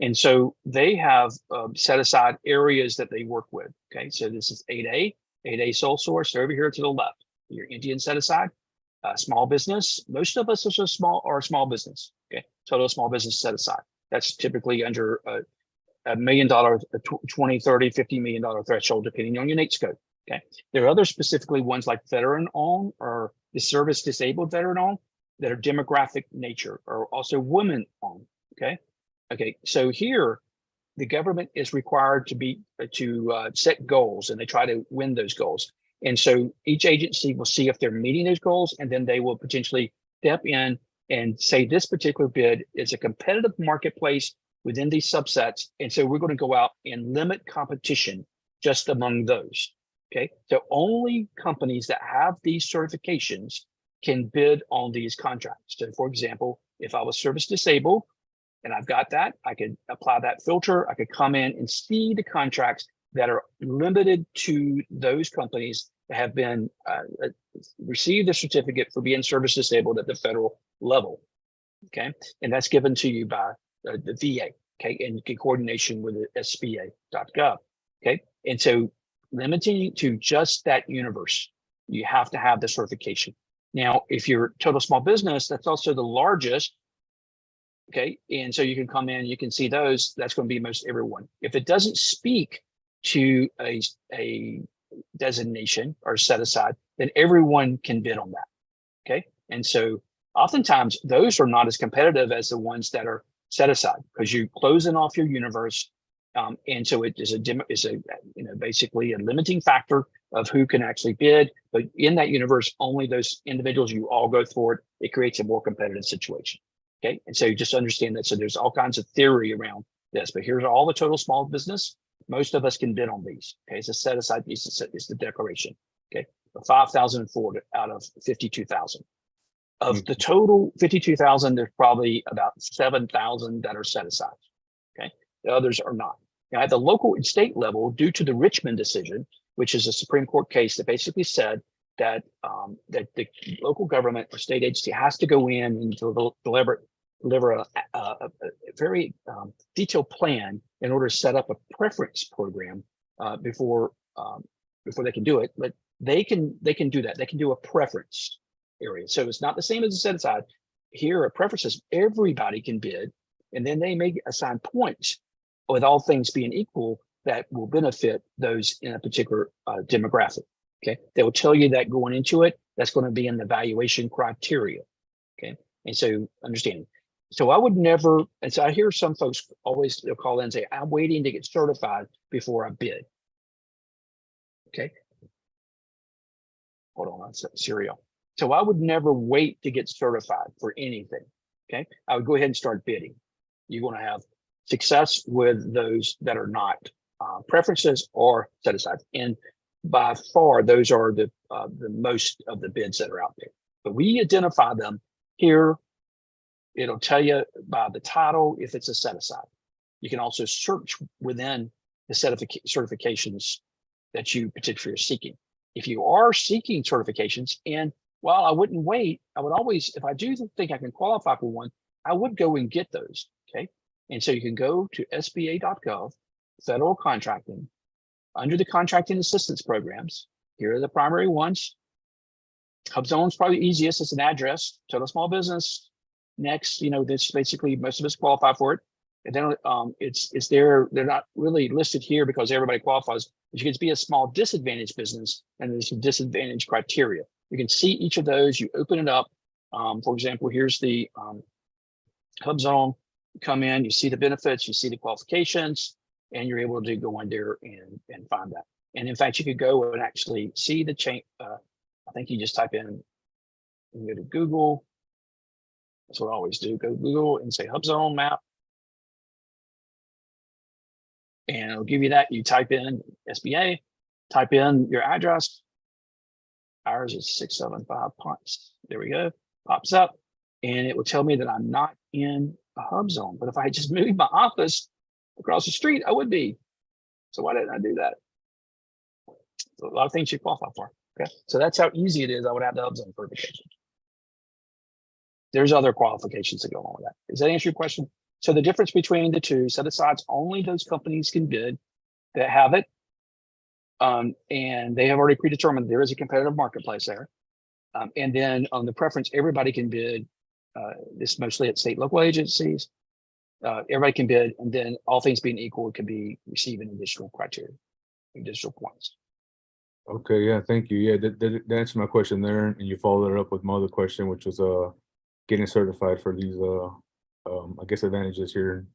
And so they have set aside areas that they work with. Okay, so this is 8A sole source over here to the left. Your Indian set aside, small business. Most of us are small business. Okay, total small business set aside. That's typically under $1 million, $20, $30, $50 million threshold, depending on your NAICS code. Okay, there are other specifically ones like veteran-owned or the service disabled veteran-owned that are demographic nature, or also women-owned. Okay, so here the government is required to set goals, and they try to win those goals. And so each agency will see if they're meeting those goals, and then they will potentially step in and say this particular bid is a competitive marketplace within these subsets. And so we're going to go out and limit competition just among those. Okay, so only companies that have these certifications can bid on these contracts. So for example, if I was service disabled and I've got that, I could apply that filter. I could come in and see the contracts that are limited to those companies that have been received a certificate for being service disabled at the federal level. Okay, and that's given to you by the VA. okay, in coordination with the SBA.gov, okay? And so limiting to just that universe, you have to have the certification. Now, if you're total small business, that's also the largest, okay? And so you can come in, you can see those, that's going to be most everyone. If it doesn't speak to a designation or set aside, then everyone can bid on that, okay? And so oftentimes those are not as competitive as the ones that are set aside because you're closing off your universe. And so it is basically a limiting factor of who can actually bid. But in that universe, only those individuals, you all go for it. It creates a more competitive situation. Okay. And so you just understand that. So there's all kinds of theory around this, but here's all the total small business. Most of us can bid on these. Okay. It's a set aside piece. It's the declaration. Okay. 5,004 out of 52,000. Of the total 52,000, there's probably about 7,000 that are set aside. Okay. The others are not. Now, at the local and state level, due to the Richmond decision, which is a Supreme Court case that basically said that that the local government or state agency has to go in and deliver a very detailed plan in order to set up a preference program before they can do it. But they can do that. They can do a preference area. So it's not the same as a set aside. Here, a preference is everybody can bid, and then they may assign points with all things being equal that will benefit those in a particular demographic. Okay, they will tell you that going into it, that's going to be in the valuation criteria. Okay, and so understanding. So I would never, and so I hear some folks always they'll call in and say, I'm waiting to get certified before I bid. Okay. Hold on, that's serial. So I would never wait to get certified for anything. Okay, I would go ahead and start bidding. You're going to have success with those that are not preferences or set aside. And by far, those are the most of the bids that are out there. But we identify them here. It'll tell you by the title if it's a set aside. You can also search within the set of certifications that you particularly are seeking. If you are seeking certifications, and while I wouldn't wait, I would always, if I do think I can qualify for one, I would go and get those. Okay. And so you can go to SBA.gov, federal contracting, under the contracting assistance programs. Here are the primary ones. HubZone is probably easiest. It's an address, total small business. Next, this basically most of us qualify for it. And then it's there. They're not really listed here because everybody qualifies. But you can be a small disadvantaged business, and there's some disadvantage criteria. You can see each of those. You open it up. For example, here's the HubZone. You come in, you see the benefits, you see the qualifications, and you're able to go in there and find that. And in fact, you could go and actually see the change. I think you just type in, you go to Google. That's what I always do. Go to Google and say HubZone map. And it'll give you that. You type in SBA, type in your address. Ours is 675 Ponce. There we go. Pops up, and it will tell me that I'm not in a HubZone. But if I just moved my office across the street, I would be. So why didn't I do that? So a lot of things you qualify for. Okay, so that's how easy it is. I would have the HubZone certification. There's other qualifications that go along with that. Does that answer your question? So the difference between the two set asides, only those companies can bid that have it. And they have already predetermined there is a competitive marketplace there. And then on the preference, everybody can bid. This mostly at state local agencies. Everybody can bid, and then all things being equal, it can be receiving additional criteria, additional points. Okay, yeah, thank you. Yeah, that answered my question there, and you followed it up with my other question, which was getting certified for these I guess advantages here.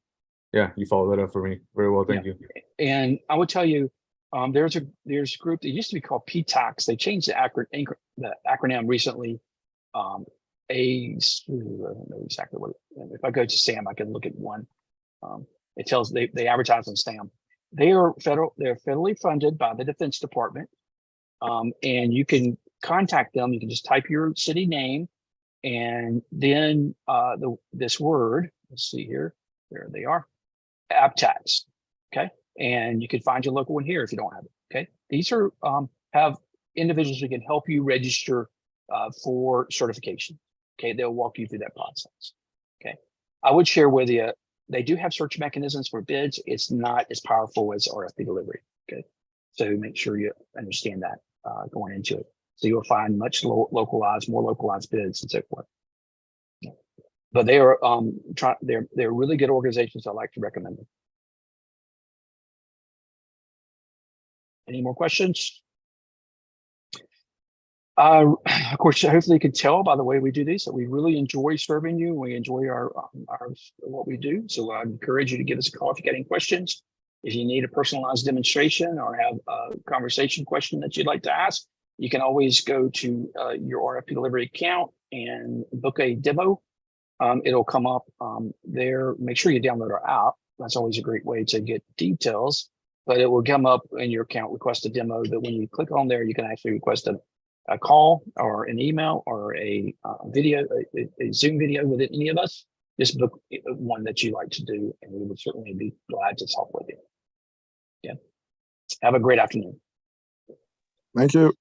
Yeah, you followed that up for me very well. Thank you. And I would tell you, there's a group that used to be called PTAX. They changed the acronym recently. I don't know exactly what. If I go to SAM, I can look at one. It tells they advertise on SAM. They are federal. They're federally funded by the Defense Department, and you can contact them. You can just type your city name, and then this word. Let's see here. There they are. ABTAX. Okay, and you can find your local one here if you don't have it. Okay, these are have individuals who can help you register for certification. Okay, they'll walk you through that process. Okay, I would share with you They do have search mechanisms for bids. It's not as powerful as RFP delivery. Okay, so make sure you understand that going into it. So you'll find much more localized bids and so forth. But they are they're really good organizations. I like to recommend them. Any more questions? Of course, hopefully you can tell by the way we do these that we really enjoy serving you. We enjoy our what we do. So I encourage you to give us a call if you got any questions. If you need a personalized demonstration or have a conversation question that you'd like to ask, you can always go to your RFP delivery account and book a demo. It'll come up there. Make sure you download our app. That's always a great way to get details, but it will come up in your account, request a demo, that when you click on there, you can actually request a call or an email or a video, a Zoom video with any of us. Just book one that you like to do, and we would certainly be glad to talk with you. Yeah. Have a great afternoon. Thank you.